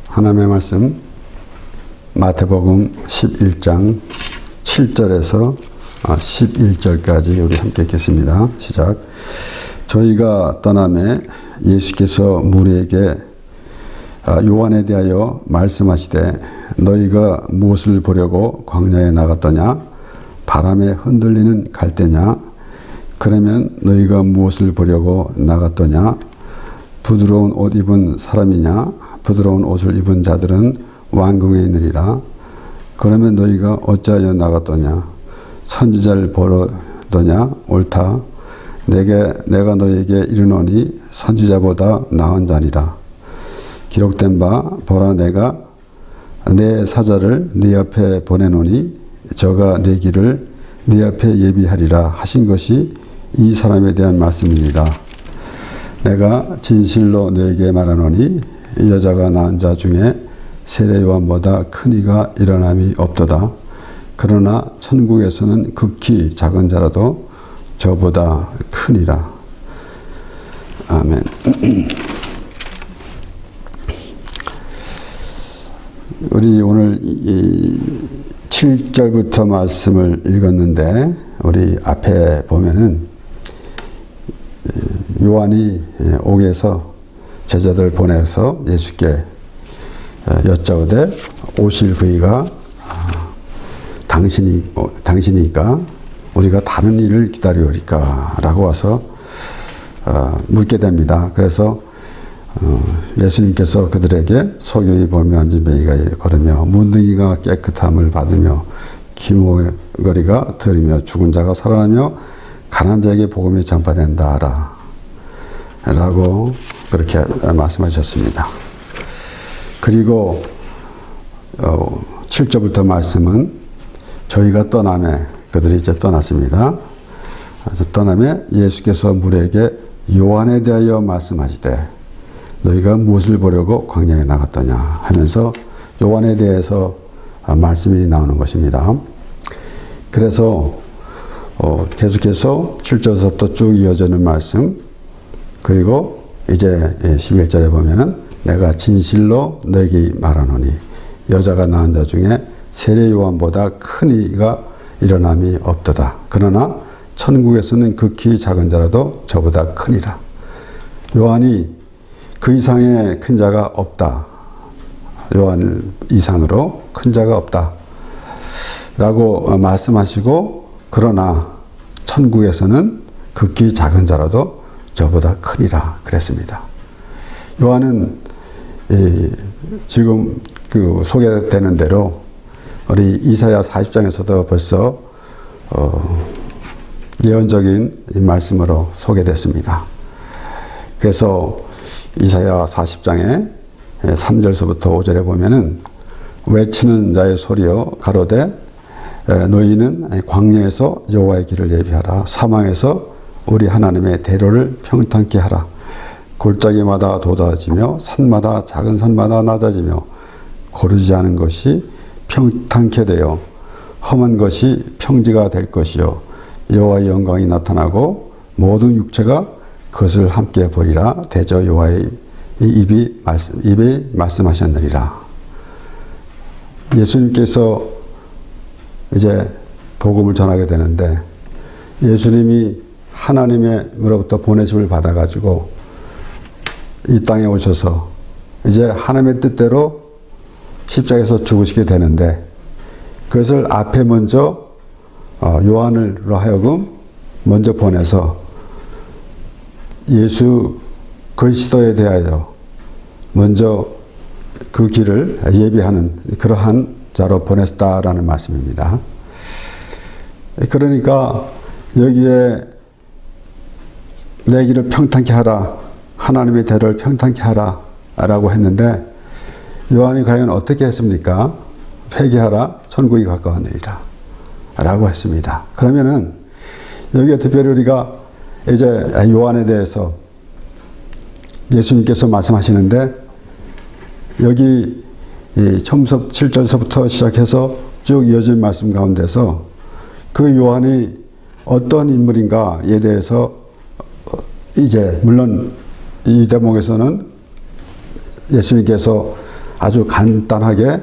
하나님의 말씀 마태복음 11장 7절에서 11절까지 우리 함께 읽겠습니다. 시작. 저희가 떠나매 예수께서 무리에게 요한에 대하여 말씀하시되 너희가 무엇을 보려고 광야에 나갔더냐? 바람에 흔들리는 갈대냐? 그러면 너희가 무엇을 보려고 나갔더냐? 부드러운 옷 입은 사람이냐? 부드러운 옷을 입은 자들은 왕궁에 있느니라. 그러면 너희가 어찌하여 나갔더냐? 선지자를 보러더냐? 옳다. 내가 너희에게 이르노니 선지자보다 나은 자니라. 기록된 바 보라 내가 내 사자를 네 앞에 보내노니 저가 내 길을 네 앞에 예비하리라 하신 것이 이 사람에 대한 말씀이니라. 내가 진실로 너에게 말하노니 여자가 낳은 자 중에 세례 요한보다 큰 이가 일어남이 없도다. 그러나 천국에서는 극히 작은 자라도 저보다 크니라. 아멘. 우리 오늘 7절부터 말씀을 읽었는데 우리 앞에 보면은 요한이 옥에서 제자들 보내서 예수께 여짜오되 오실 그이가 당신이니까 우리가 다른 일을 기다리오리까 라고 와서 묻게 됩니다. 그래서 예수님께서 그들에게 소경이 보며 앉은 매이가 걸으며 문둥이가 깨끗함을 받으며 기모거리가 들으며 죽은 자가 살아나며 가난한 자에게 복음이 전파된다 라고 그렇게 말씀하셨습니다. 그리고 7절부터 말씀은 저희가 떠나매 그들이 이제 떠났습니다. 떠나매 예수께서 무리에게 요한에 대하여 말씀하시되 너희가 무엇을 보려고 광야에 나갔더냐 하면서 요한에 대해서 말씀이 나오는 것입니다. 그래서 계속해서 7절에서부터 쭉 이어지는 말씀, 그리고 이제 11절에 보면은 내가 진실로 너에게 말하노니 여자가 낳은 자 중에 세례 요한보다 큰 이가 일어남이 없도다. 그러나 천국에서는 극히 작은 자라도 저보다 크니라. 요한이 그 이상의 큰 자가 없다. 요한 이상으로 큰 자가 없다. 라고 말씀하시고 그러나 천국에서는 극히 작은 자라도 저보다 크니라 그랬습니다. 요한은 지금 그 소개되는 대로 우리 이사야 40장에서도 벌써 예언적인 말씀으로 소개됐습니다. 그래서 이사야 40장에 3절서부터 5절에 보면은 외치는 자의 소리여 가로되 너희는 광야에서 여호와의 길을 예비하라. 사망에서 우리 하나님의 대로를 평탄케 하라. 골짜기마다 돋아지며 산마다 작은 산마다 낮아지며 고르지 않은 것이 평탄케 되어 험한 것이 평지가 될 것이요 여호와의 영광이 나타나고 모든 육체가 그것을 함께 보리라. 대저 여호와의 입이 말씀하셨느니라. 예수님께서 이제 복음을 전하게 되는데 예수님이 하나님으로부터 보내심을 받아가지고 이 땅에 오셔서 이제 하나님의 뜻대로 십자가에서 죽으시게 되는데 그것을 앞에 먼저 요한으로 하여금 먼저 보내서 예수 그리스도에 대하여 먼저 그 길을 예비하는 그러한 자로 보냈다라는 말씀입니다. 그러니까 여기에 내 길을 평탄케 하라. 하나님의 대로를 평탄케 하라 라고 했는데 요한이 과연 어떻게 했습니까? 회개하라. 천국이 가까웠느니라 라고 했습니다. 그러면은 여기에 특별히 우리가 이제 요한에 대해서 예수님께서 말씀하시는데 여기 처음부터 7절서부터 시작해서 쭉 이어진 말씀 가운데서 그 요한이 어떤 인물인가에 대해서 이제 물론 이 대목에서는 예수님께서 아주 간단하게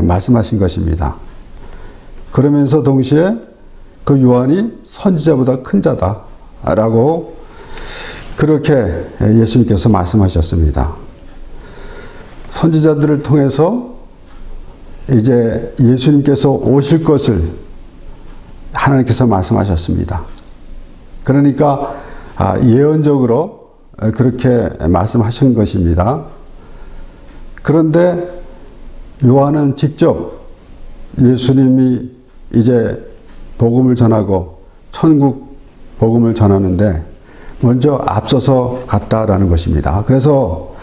말씀하신 것입니다. 그러면서 동시에 그 요한이 선지자보다 큰 자다라고 그렇게 예수님께서 말씀하셨습니다. 선지자들을 통해서 이제 예수님께서 오실 것을 하나님께서 말씀하셨습니다. 그러니까 예언적으로 그렇게 말씀하신 것입니다. 그런데 요한은 직접 예수님이 이제 복음을 전하고 천국 복음을 전하는데 먼저 앞서서 갔다라는 것입니다. 그래서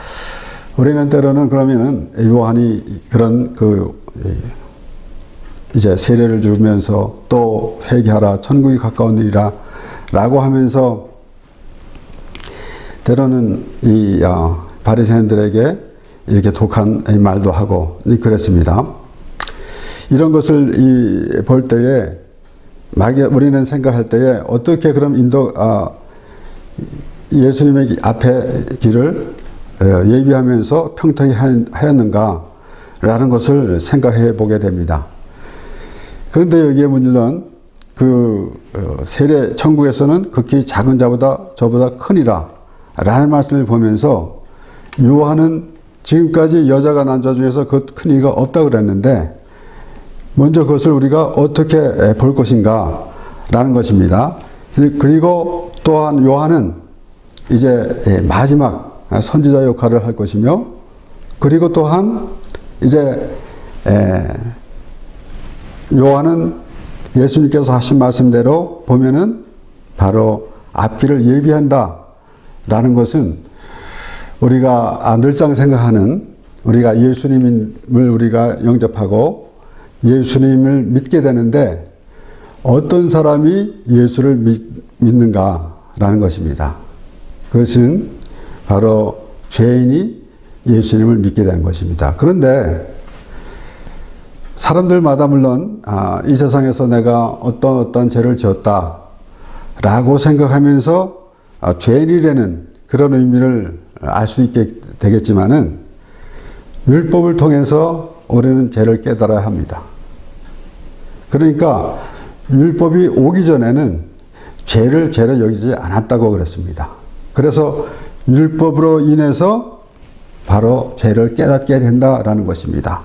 우리는 때로는 그러면은 요한이 그런 이제 세례를 주면서 또 회개하라 천국이 가까운 일이라 라고 하면서 때로는 이 바리새인들에게 이렇게 독한 말도 하고 그랬습니다. 이런 것을 볼 때에 우리는 생각할 때에 어떻게 그럼 예수님의 앞에 길을 예비하면서 평탄히 하였는가라는 것을 생각해 보게 됩니다. 그런데 여기에 물론 세례 천국에서는 극히 작은 자보다 저보다 크니라 라는 말씀을 보면서 요한은 지금까지 여자가 난 자 중에서 그 큰 이가 없다고 그랬는데 먼저 그것을 우리가 어떻게 볼 것인가 라는 것입니다. 그리고 또한 요한은 이제 마지막 선지자 역할을 할 것이며 그리고 또한 이제 요한은 예수님께서 하신 말씀대로 보면은 바로 앞길을 예비한다 라는 것은 우리가 늘상 생각하는 우리가 예수님을 우리가 영접하고 예수님을 믿게 되는데 어떤 사람이 예수를 믿는가라는 것입니다. 그것은 바로 죄인이 예수님을 믿게 되는 것입니다. 그런데 사람들마다 물론 이 세상에서 내가 어떤 죄를 지었다라고 생각하면서 죄인이라는 그런 의미를 알 수 있게 되겠지만은 율법을 통해서 우리는 죄를 깨달아야 합니다. 그러니까 율법이 오기 전에는 죄를 죄로 여기지 않았다고 그랬습니다. 그래서 율법으로 인해서 바로 죄를 깨닫게 된다라는 것입니다.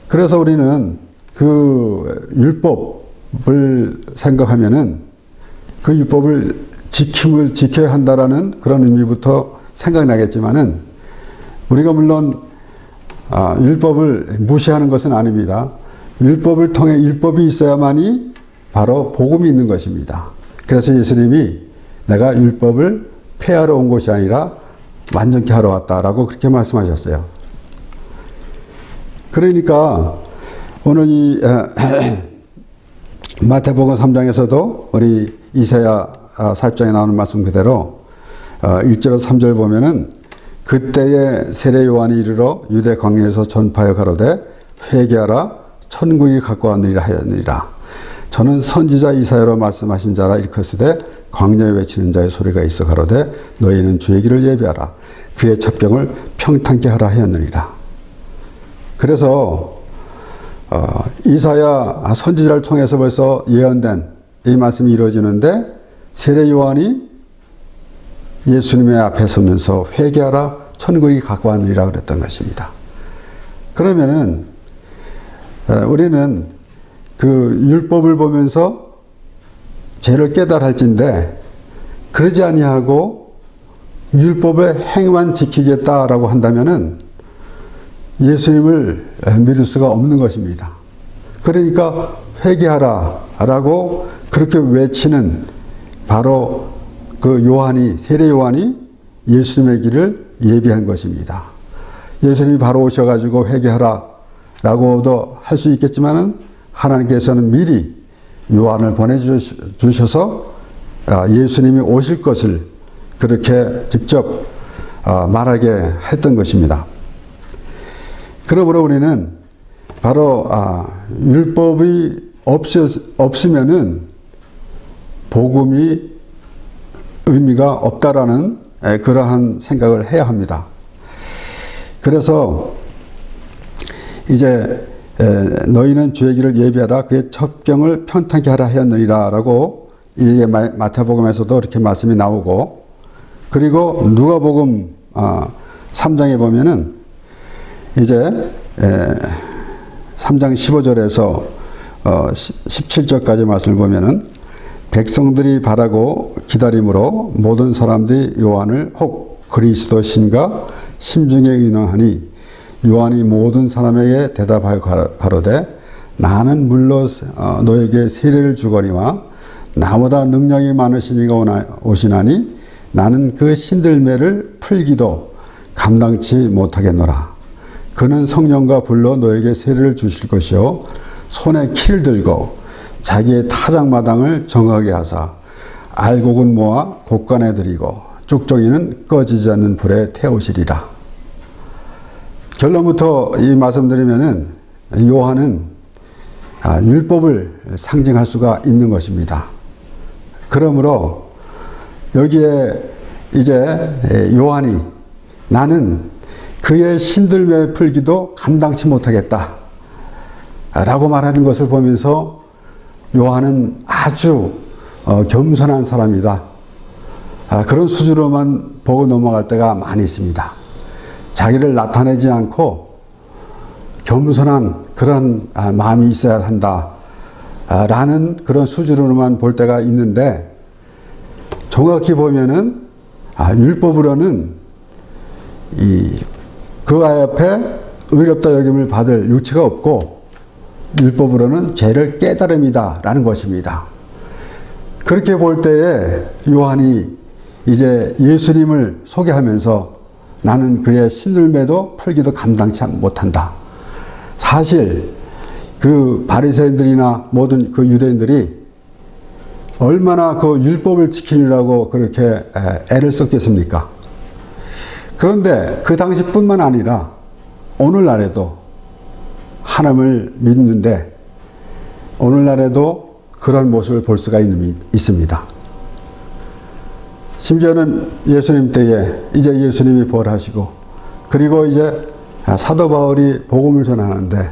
그래서 우리는 그 율법을 생각하면은 그 율법을 지켜야 한다라는 그런 의미부터 생각나겠지만은 우리가 물론 율법을 무시하는 것은 아닙니다. 율법을 통해 율법이 있어야만이 바로 복음이 있는 것입니다. 그래서 예수님이 내가 율법을 폐하러 온 것이 아니라 완전케 하러 왔다라고 그렇게 말씀하셨어요. 그러니까 오늘 이 마태복음 3장에서도 우리 이사야 40장에 나오는 말씀 그대로 1절에서 3절 보면은 그때에 세례 요한이 이르러 유대 광야에서 전파하여 가로되 회개하라 천국이 가까웠느니라 하였느니라. 저는 선지자 이사야로 말씀하신 자라 일컫으되 광야에 외치는 자의 소리가 있어 가로되 너희는 주의 길을 예비하라 그의 첩경을 평탄케 하라 하였느니라. 그래서 이사야 선지자를 통해서 벌써 예언된 이 말씀이 이루어지는데 세례 요한이 예수님의 앞에 서면서 회개하라 천국이 가까웠느니라 그랬던 것입니다. 그러면은 우리는 그 율법을 보면서 죄를 깨달을진데 그러지 아니하고 율법의 행위만 지키겠다라고 한다면은 예수님을 믿을 수가 없는 것입니다. 그러니까 회개하라라고 그렇게 외치는 바로 그 요한이 세례 요한이 예수님의 길을 예비한 것입니다. 예수님이 바로 오셔가지고 회개하라라고도 할 수 있겠지만은 하나님께서는 미리 요한을 보내주셔서 예수님이 오실 것을 그렇게 직접 말하게 했던 것입니다. 그러므로 우리는 바로 율법이 없으면은 복음이 의미가 없다라는 그러한 생각을 해야 합니다. 그래서 이제 너희는 주의 길을 예비하라 그의 첩경을 편탄케 하라 하였느니라 라고 이게 마태복음에서도 이렇게 말씀이 나오고, 그리고 누가복음 3장에 보면은 이제 3장 15절에서 17절까지 말씀을 보면은 백성들이 바라고 기다림으로 모든 사람들이 요한을 혹 그리스도신가 심중에 의논하니 요한이 모든 사람에게 대답하여 가로되 나는 물러 너에게 세례를 주거니와 나보다 능력이 많으시니가 오시나니 나는 그 신들매를 풀기도 감당치 못하겠노라. 그는 성령과 불러 너에게 세례를 주실 것이요 손에 키를 들고 자기의 타작마당을 정하게 하사 알곡은 모아 곳간에 들이고 쭉정이는 꺼지지 않는 불에 태우시리라. 결론부터 이 말씀드리면은 요한은 율법을 상징할 수가 있는 것입니다. 그러므로 여기에 이제 요한이 나는 그의 신들매 풀기도 감당치 못하겠다 라고 말하는 것을 보면서 요한은 아주 겸손한 사람이다, 그런 수준으로만 보고 넘어갈 때가 많이 있습니다. 자기를 나타내지 않고 겸손한 그런 마음이 있어야 한다 라는 그런 수준으로만 볼 때가 있는데, 정확히 보면은 율법으로는 그 앞에 의롭다 여김을 받을 육체가 없고 율법으로는 죄를 깨달음이다 라는 것입니다. 그렇게 볼 때에 요한이 이제 예수님을 소개하면서 나는 그의 신들매도 풀기도 감당치 못한다. 사실 그 바리새인들이나 모든 그 유대인들이 얼마나 그 율법을 지키느라고 그렇게 애를 썼겠습니까? 그런데 그 당시뿐만 아니라 오늘날에도 하나님을 믿는데 오늘날에도 그런 모습을 볼 수가 있습니다. 심지어는 예수님 때에 이제 예수님이 부활하시고, 그리고 이제 사도 바울이 복음을 전하는데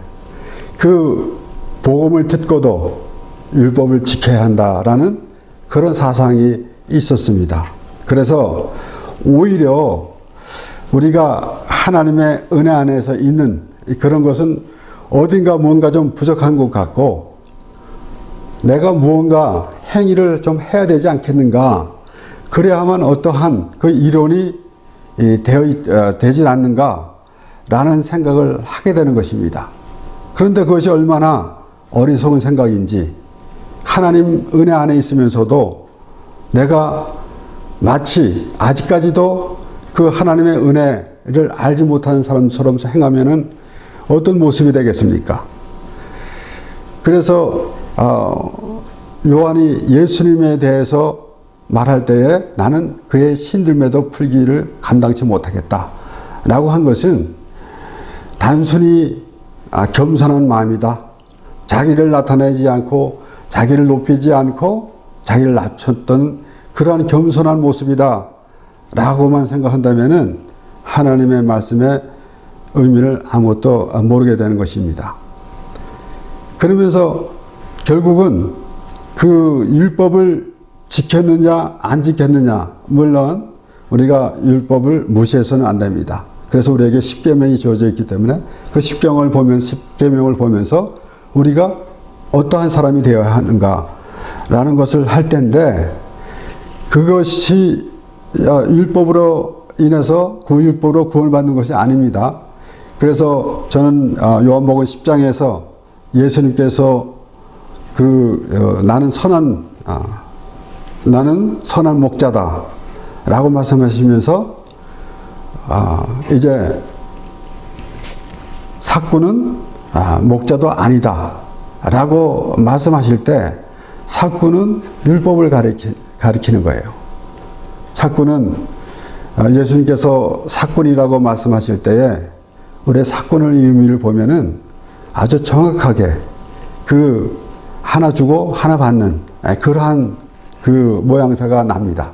그 복음을 듣고도 율법을 지켜야 한다라는 그런 사상이 있었습니다. 그래서 오히려 우리가 하나님의 은혜 안에서 있는 그런 것은 어딘가 뭔가 좀 부족한 것 같고 내가 무언가 행위를 좀 해야 되지 않겠는가, 그래야만 어떠한 그 이론이 되질 않는가 라는 생각을 하게 되는 것입니다. 그런데 그것이 얼마나 어리석은 생각인지, 하나님 은혜 안에 있으면서도 내가 마치 아직까지도 그 하나님의 은혜를 알지 못하는 사람처럼 행하면은 어떤 모습이 되겠습니까? 그래서 요한이 예수님에 대해서 말할 때에 나는 그의 신들매도 풀기를 감당치 못하겠다 라고 한 것은 단순히 겸손한 마음이다, 자기를 나타내지 않고 자기를 높이지 않고 자기를 낮췄던 그러한 겸손한 모습이다 라고만 생각한다면은 하나님의 말씀의 의미를 아무것도 모르게 되는 것입니다. 그러면서 결국은 그 율법을 지켰느냐 안 지켰느냐, 물론 우리가 율법을 무시해서는 안 됩니다. 그래서 우리에게 십계명이 주어져 있기 때문에 그 십계명을 보면서 우리가 어떠한 사람이 되어야 하는가라는 것을 할 텐데, 그것이 율법으로 인해서 그 율법으로 구원받는 것이 아닙니다. 그래서 저는 요한복음 10장에서 예수님께서 나는 선한 목자다 라고 말씀하시면서 이제 삭구는 목자도 아니다 라고 말씀하실 때 삭구는 율법을 가리키는 거예요. 삭구는 예수님께서 삭군이라고 말씀하실 때에 우리의 삭군의 의미를 보면은 아주 정확하게 그 하나 주고 하나 받는 그러한 그 모양새가 납니다.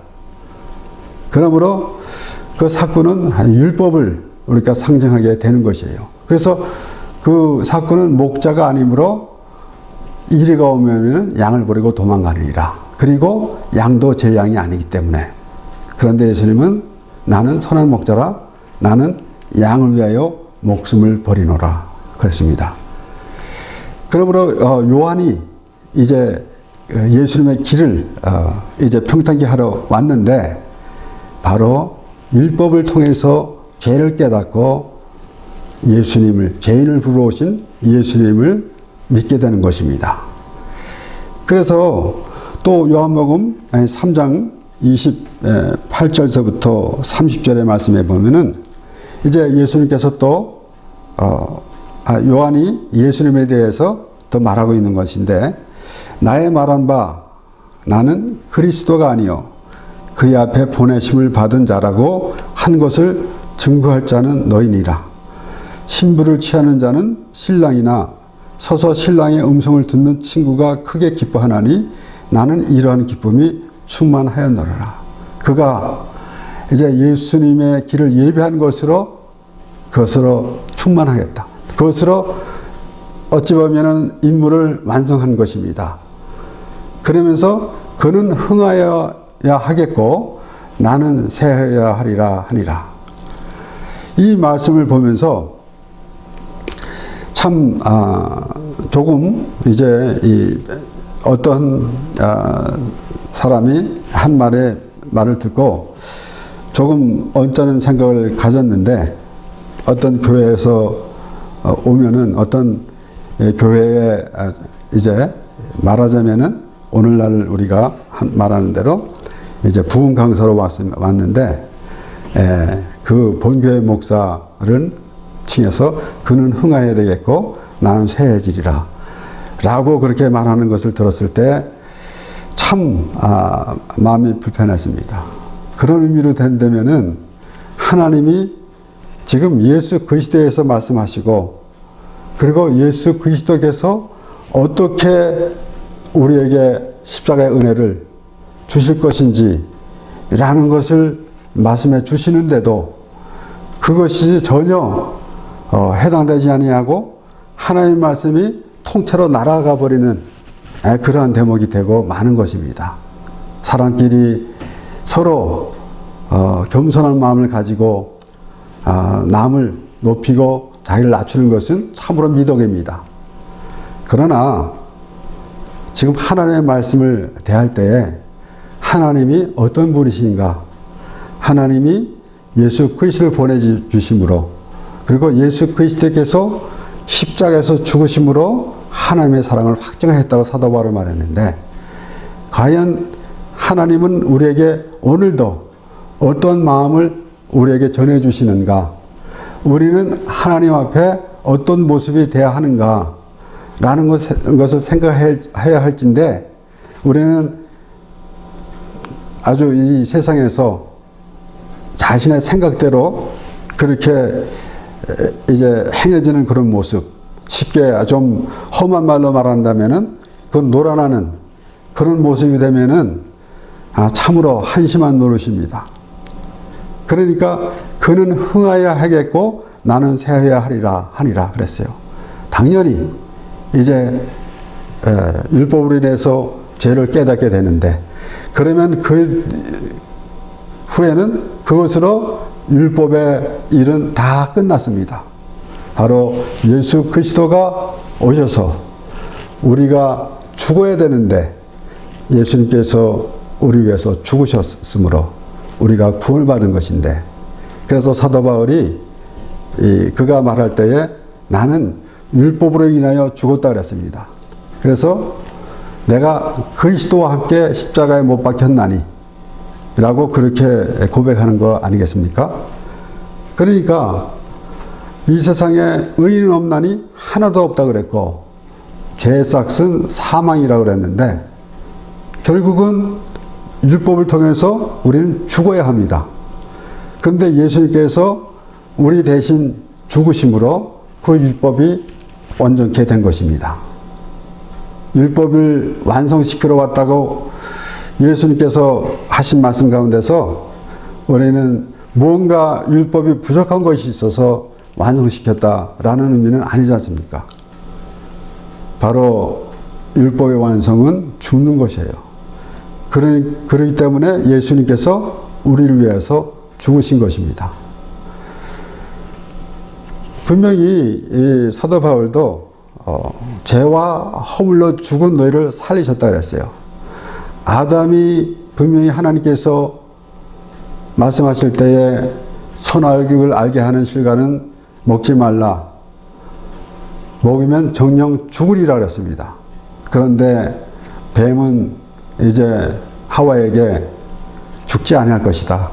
그러므로 그 삭군은 율법을 우리가 상징하게 되는 것이에요. 그래서 그 사꾼은 목자가 아니므로 이리가 오면 양을 버리고 도망가느니라. 그리고 양도 제 양이 아니기 때문에. 그런데 예수님은 나는 선한 목자라 나는 양을 위하여 목숨을 버리노라 그랬습니다. 그러므로 요한이 이제 예수님의 길을 이제 평탄케 하러 왔는데 바로 율법을 통해서 죄를 깨닫고 예수님을 죄인을 부르오신 예수님을 믿게 되는 것입니다. 그래서 또 요한복음 3장 28절서부터 30절의 말씀에 보면은 이제 예수님께서 또 요한이 예수님에 대해서 또 말하고 있는 것인데 나의 말한 바 나는 그리스도가 아니요 그의 앞에 보내심을 받은 자라고 한 것을 증거할 자는 너희니라. 신부를 취하는 자는 신랑이나 서서 신랑의 음성을 듣는 친구가 크게 기뻐하나니 나는 이러한 기쁨이 충만하였노라. 그가 이제 예수님의 길을 예비한 것으로 그것으로 충만하겠다. 그것으로 어찌 보면은 임무를 완성한 것입니다. 그러면서 그는 흥하여야 하겠고 나는 새하여야 하리라 하니라. 이 말씀을 보면서 참 조금 이제 이 어떤 사람이 한 말을 듣고 조금 언짢은 생각을 가졌는데 어떤 교회에서 오면은 어떤 교회에 이제 말하자면은 오늘날 우리가 말하는 대로 이제 부흥 강사로 왔는데 그 본교회 목사를 칭해서 그는 흥하여야 되겠고 나는 쇠해지리라 라고 그렇게 말하는 것을 들었을 때 참 마음이 불편했습니다. 그런 의미로 된다면은 하나님이 지금 예수 그리스도에서 말씀하시고 그리고 예수 그리스도께서 어떻게 우리에게 십자가의 은혜를 주실 것인지 라는 것을 말씀해 주시는데도 그것이 전혀 해당되지 아니하고 하나님의 말씀이 통째로 날아가 버리는 그러한 대목이 되고 많은 것입니다. 사람끼리 서로 겸손한 마음을 가지고 남을 높이고 자기를 낮추는 것은 참으로 미덕입니다. 그러나 지금 하나님의 말씀을 대할 때에 하나님이 어떤 분이신가? 하나님이 예수 그리스도를 보내주심으로 그리고 예수 그리스도께서 십자가에서 죽으심으로 하나님의 사랑을 확증했다고 사도 바울은 말했는데 과연 하나님은 우리에게 오늘도 어떤 마음을 우리에게 전해주시는가? 우리는 하나님 앞에 어떤 모습이 되어야 하는가? 라는 것을 생각해야 할진데 우리는 아주 이 세상에서 자신의 생각대로 그렇게 이제 행해지는 그런 모습, 쉽게 좀 험한 말로 말한다면은 그건 노란하는 그런 모습이 되면은 참으로 한심한 노릇입니다. 그러니까 그는 흥하여야 하겠고 나는 새하여야 하니라 그랬어요. 당연히 이제 율법으로 인해서 죄를 깨닫게 되는데 그러면 그 후에는 그것으로 율법의 일은 다 끝났습니다. 바로 예수 그리스도가 오셔서 우리가 죽어야 되는데 예수님께서 우리 위해서 죽으셨으므로 우리가 구원을 받은 것인데 그래서 사도 바울이 그가 말할 때에 나는 율법으로 인하여 죽었다 그랬습니다. 그래서 내가 그리스도와 함께 십자가에 못 박혔나니 라고 그렇게 고백하는 거 아니겠습니까? 그러니까 이 세상에 의인은 없나니 하나도 없다 그랬고 죄의 삭은 사망이라고 그랬는데 결국은 율법을 통해서 우리는 죽어야 합니다. 그런데 예수님께서 우리 대신 죽으심으로 그 율법이 온전케 된 것입니다. 율법을 완성시키러 왔다고 예수님께서 하신 말씀 가운데서 우리는 뭔가 율법이 부족한 것이 있어서 완성시켰다라는 의미는 아니지 않습니까? 바로 율법의 완성은 죽는 것이에요. 그러기 때문에 예수님께서 우리를 위해서 죽으신 것입니다. 분명히 이 사도 바울도 죄와 허물로 죽은 너희를 살리셨다 그랬어요. 아담이 분명히 하나님께서 말씀하실 때에 선악을 알게 하는 실과는 먹지 말라. 먹으면 정령 죽으리라 그랬습니다. 그런데 뱀은 이제 하와에게 죽지 아니할 것이다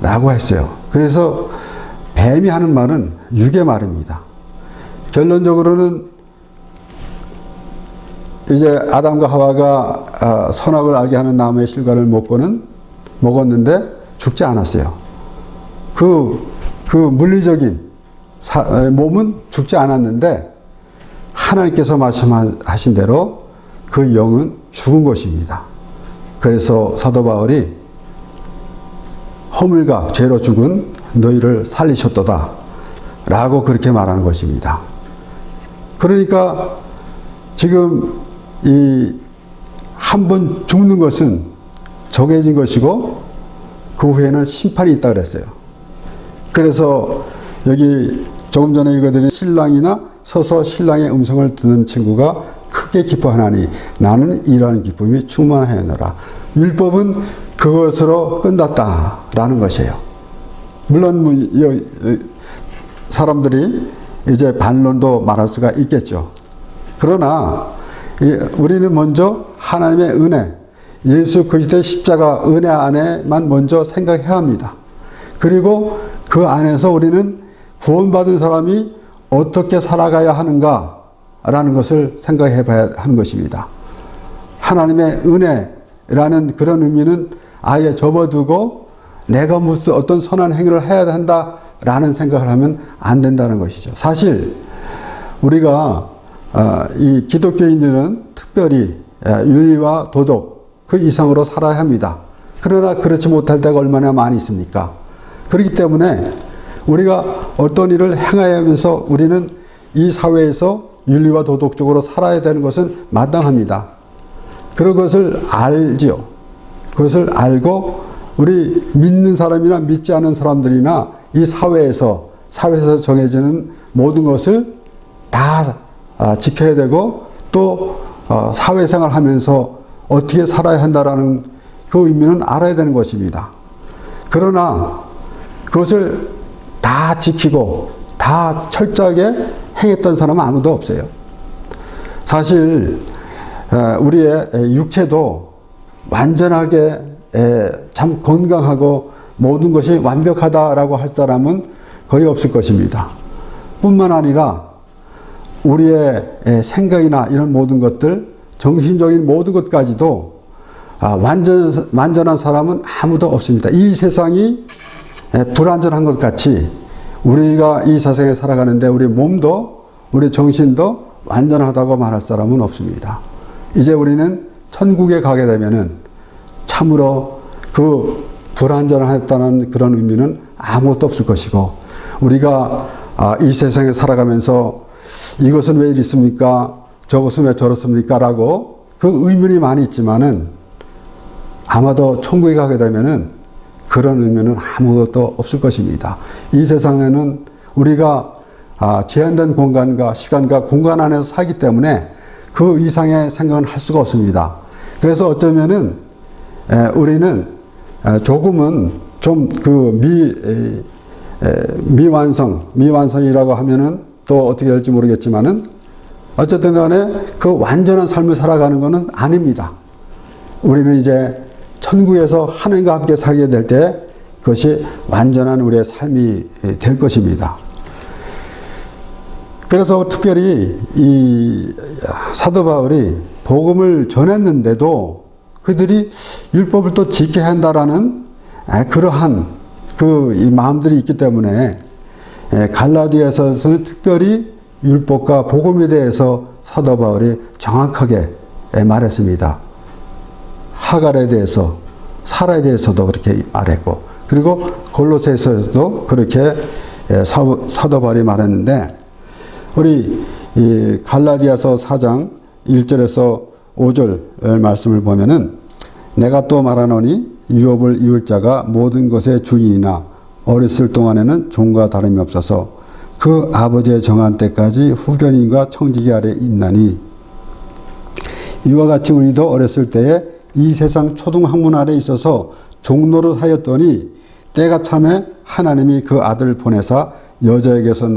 라고 했어요. 그래서 뱀이 하는 말은 육의 말입니다. 결론적으로는 이제 아담과 하와가 선악을 알게 하는 나무의 실과를 먹었는데 죽지 않았어요. 그 물리적인 몸은 죽지 않았는데 하나님께서 말씀하신 대로 그 영은 죽은 것입니다. 그래서 사도 바울이 허물과 죄로 죽은 너희를 살리셨도다 라고 그렇게 말하는 것입니다. 그러니까 지금 이 한 번 죽는 것은 정해진 것이고 그 후에는 심판이 있다 그랬어요. 그래서 여기 조금 전에 읽어드린 신랑이나 서서 신랑의 음성을 듣는 친구가 크게 기뻐하나니 나는 이러한 기쁨이 충만하였노라. 율법은 그것으로 끝났다라는 것이에요. 물론 사람들이 이제 반론도 말할 수가 있겠죠. 그러나 우리는 먼저 하나님의 은혜, 예수 그리스도의 십자가 은혜 안에만 먼저 생각해야 합니다. 그리고 그 안에서 우리는 구원받은 사람이 어떻게 살아가야 하는가라는 것을 생각해 봐야 하는 것입니다. 하나님의 은혜라는 그런 의미는 아예 접어두고 내가 무슨 어떤 선한 행위를 해야 한다라는 생각을 하면 안 된다는 것이죠. 사실 우리가 이 기독교인들은 특별히 윤리와 도덕 그 이상으로 살아야 합니다. 그러나 그렇지 못할 때가 얼마나 많이 있습니까? 그렇기 때문에 우리가 어떤 일을 행해야 하면서 우리는 이 사회에서 윤리와 도덕적으로 살아야 되는 것은 마땅합니다. 그런 것을 알지요. 그것을 알고 우리 믿는 사람이나 믿지 않은 사람들이나 이 사회에서 정해지는 모든 것을 다 지켜야 되고 또 사회생활 하면서 어떻게 살아야 한다라는 그 의미는 알아야 되는 것입니다. 그러나 그것을 다 지키고 다 철저하게 행했던 사람은 아무도 없어요. 사실 우리의 육체도 완전하게 참 건강하고 모든 것이 완벽하다라고 할 사람은 거의 없을 것입니다. 뿐만 아니라 우리의 생각이나 이런 모든 것들, 정신적인 모든 것까지도 완전한 사람은 아무도 없습니다. 이 세상이 불완전한 것 같이 우리가 이 세상에 살아가는데 우리 몸도 우리 정신도 완전하다고 말할 사람은 없습니다. 이제 우리는 천국에 가게 되면은 참으로 그 불완전했다는 그런 의미는 아무것도 없을 것이고 우리가 이 세상에 살아가면서 이것은 왜 이렇습니까? 저것은 왜 저렇습니까? 라고 그 의문이 많이 있지만은 아마도 천국에 가게 되면은 그런 의미는 아무것도 없을 것입니다. 이 세상에는 우리가 제한된 공간과 시간과 공간 안에서 살기 때문에 그 이상의 생각은 할 수가 없습니다. 그래서 어쩌면은 우리는 조금은 좀 그 미완성이라고 하면은 또 어떻게 될지 모르겠지만은 어쨌든 간에 그 완전한 삶을 살아가는 것은 아닙니다. 우리는 이제 천국에서 하나님과 함께 살게 될 때 그것이 완전한 우리의 삶이 될 것입니다. 그래서 특별히 이 사도 바울이 복음을 전했는데도 그들이 율법을 또 지켜야 한다라는 그러한 이 마음들이 있기 때문에 갈라디아서는 특별히 율법과 복음에 대해서 사도 바울이 정확하게 말했습니다. 하갈에 대해서, 사라에 대해서도 그렇게 말했고, 그리고 골로새서에서도 그렇게 사도 바울이 말했는데, 우리 이 갈라디아서 4장 1절에서 5절 말씀을 보면은, 내가 또 말하노니 유업을 이을 자가 모든 것의 주인이나 어렸을 동안에는 종과 다름이 없어서 그 아버지의 정한 때까지 후견인과 청지기 아래 있나니, 이와 같이 우리도 어렸을 때에 이 세상 초등학문 아래 있어서 종노릇 하였더니 때가 참에 하나님이 그 아들을 보내사 여자에게서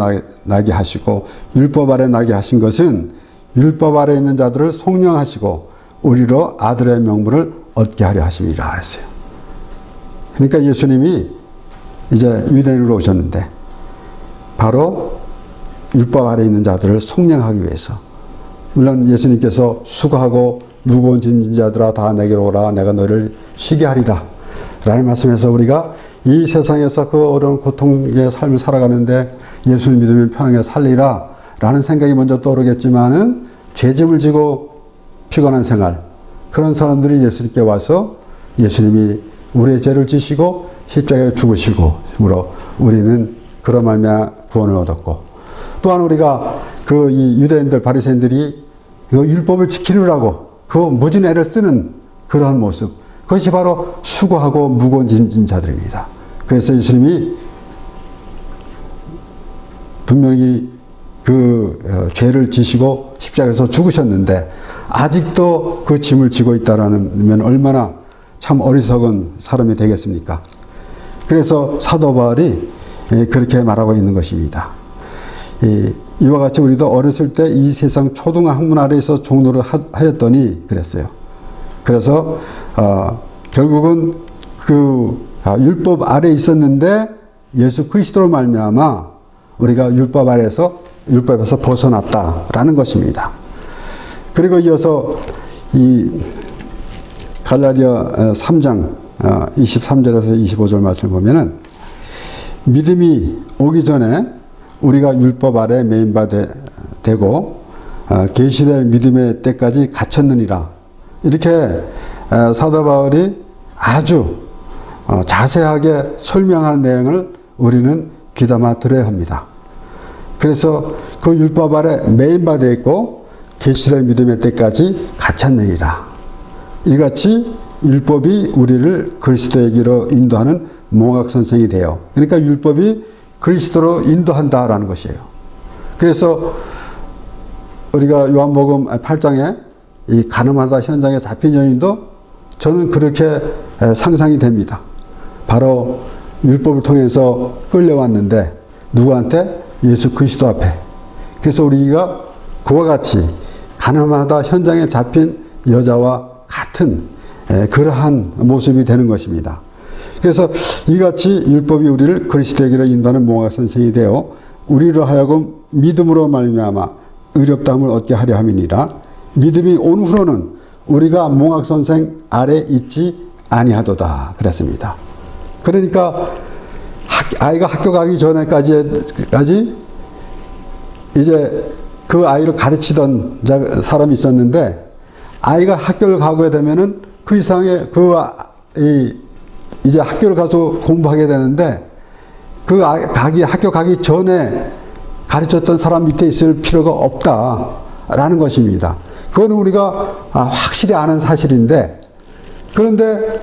나게 하시고 율법 아래 나게 하신 것은 율법 아래 있는 자들을 속량하시고 우리로 아들의 명분을 얻게 하려 하심이라 했어요. 그러니까 예수님이 이제 유대인으로 오셨는데 바로 율법 아래 있는 자들을 속량하기 위해서, 물론 예수님께서 수고하고 무거운 짐진 자들아 다 내게로 오라 내가 너를 쉬게 하리라 라는 말씀에서 우리가 이 세상에서 그 어려운 고통의 삶을 살아가는데 예수를 믿으면 편하게 살리라 라는 생각이 먼저 떠오르겠지만은, 죄짐을 지고 피곤한 생활, 그런 사람들이 예수님께 와서 예수님이 우리의 죄를 지시고 십자가에 죽으시고 으로 우리는 그런 말미암아 구원을 얻었고, 또한 우리가 이 유대인들 바리새인들이 그 율법을 지키느라고 그 무진 애를 쓰는 그러한 모습, 그것이 바로 수고하고 무거운 짐진 자들입니다. 그래서 예수님이 분명히 그 죄를 지시고 십자가에서 죽으셨는데 아직도 그 짐을 지고 있다라면 얼마나 참 어리석은 사람이 되겠습니까? 그래서 사도 바울이 그렇게 말하고 있는 것입니다. 이와 같이 우리도 어렸을 때 이 세상 초등학문 아래에서 종노를 하였더니 그랬어요. 그래서 결국은 그 율법 아래 있었는데 예수 그리스도로 말미암아 우리가 율법에서 벗어났다라는 것입니다. 그리고 이어서 이 갈라디아 3장 23절에서 25절 말씀을 보면은, 믿음이 오기 전에 우리가 율법 아래 매인 바 되고 계시될 믿음의 때까지 갇혔느니라, 이렇게 사도 바울이 아주 자세하게 설명하는 내용을 우리는 귀담아 들어야 합니다. 그래서 그 율법 아래 매인 바 되어 있고 계시될 믿음의 때까지 갇혔느니라. 이같이 율법이 우리를 그리스도에게로 인도하는 몽학선생이 돼요. 그러니까 율법이 그리스도로 인도한다라는 것이에요. 그래서 우리가 요한복음 8장에 이 가늠하다 현장에 잡힌 여인도 저는 그렇게 상상이 됩니다. 바로 율법을 통해서 끌려왔는데 누구한테? 예수 그리스도 앞에. 그래서 우리가 그와 같이 가늠하다 현장에 잡힌 여자와 같은 그러한 모습이 되는 것입니다. 그래서 이같이 율법이 우리를 그리스도에게로 인도하는 몽학선생이 되어 우리로 하여금 믿음으로 말미암아 의롭다함을 얻게 하려 함이니라. 믿음이 온 후로는 우리가 몽학선생 아래 있지 아니하도다 그랬습니다. 그러니까 아이가 학교 가기 전에까지 이제 그 아이를 가르치던 사람이 있었는데, 아이가 학교를 가게 되면은 그 이상의 이제 학교를 가서 공부하게 되는데, 학교 가기 전에 가르쳤던 사람 밑에 있을 필요가 없다라는 것입니다. 그건 우리가 확실히 아는 사실인데, 그런데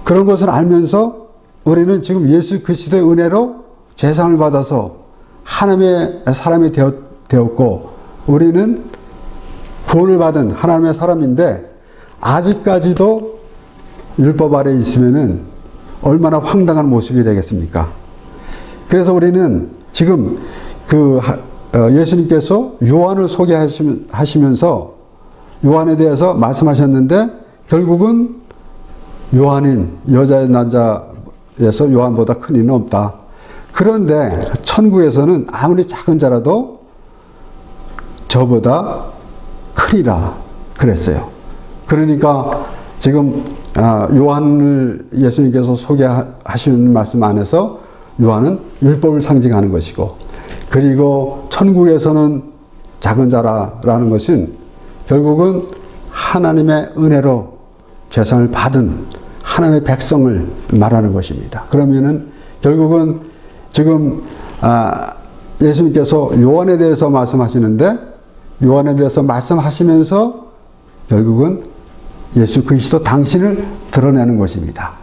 그런 것을 알면서 우리는 지금 예수 그리스도의 은혜로 죄상을 받아서 하나님의 사람이 되었고, 우리는 구원을 받은 하나님의 사람인데 아직까지도 율법 아래 있으면은 얼마나 황당한 모습이 되겠습니까? 그래서 우리는 지금 예수님께서 요한을 소개하시면서 요한에 대해서 말씀하셨는데, 결국은 요한인 여자의 난자에서 요한보다 큰 이는 없다. 그런데 천국에서는 아무리 작은 자라도 저보다 크리라 그랬어요. 그러니까 지금 요한을 예수님께서 소개하시는 말씀 안에서 요한은 율법을 상징하는 것이고, 그리고 천국에서는 작은 자라는 것은 결국은 하나님의 은혜로 죄상을 받은 하나님의 백성을 말하는 것입니다. 그러면은 결국은 지금 예수님께서 요한에 대해서 말씀하시는데 요한에 대해서 말씀하시면서 결국은 예수 그리스도 당신을 드러내는 것입니다.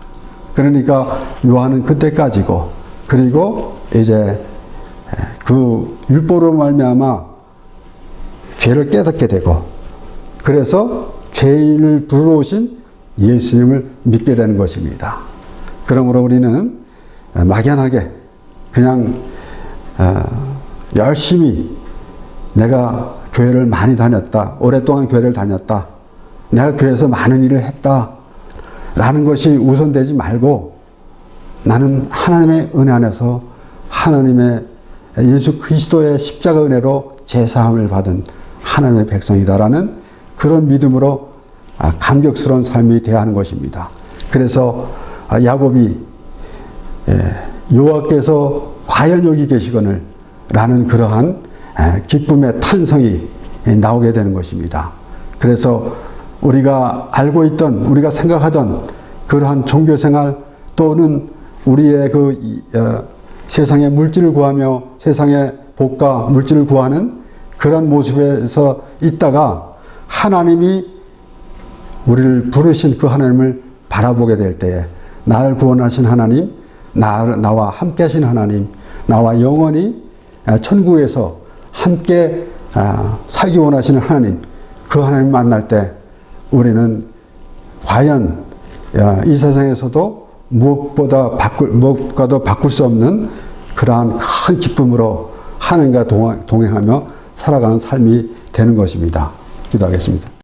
그러니까 요한은 그때까지고 그리고 이제 그 율법으로 말미암아 죄를 깨닫게 되고 그래서 죄인을 부르신 예수님을 믿게 되는 것입니다. 그러므로 우리는 막연하게 그냥 열심히 내가 교회를 많이 다녔다. 오랫동안 교회를 다녔다. 내가 교회에서 많은 일을 했다. 라는 것이 우선되지 말고 나는 하나님의 은혜 안에서 하나님의 예수 그리스도의 십자가 은혜로 제사함을 받은 하나님의 백성이다라는 그런 믿음으로 감격스러운 삶이 되어야 하는 것입니다. 그래서 야곱이 여호와께서 과연 여기 계시거늘 라는 그러한 기쁨의 탄성이 나오게 되는 것입니다. 그래서 우리가 알고 있던 우리가 생각하던 그러한 종교생활 또는 우리의 세상의 물질을 구하며 세상의 복과 물질을 구하는 그런 모습에서 있다가 하나님이 우리를 부르신 그 하나님을 바라보게 될 때에 나를 구원하신 하나님, 나와 함께 하신 하나님, 나와 영원히 천국에서 함께 살기 원하시는 하나님, 그 하나님 만날 때 우리는 과연 이 세상에서도 무엇과도 바꿀 수 없는 그러한 큰 기쁨으로 하나님과 동행하며 살아가는 삶이 되는 것입니다. 기도하겠습니다.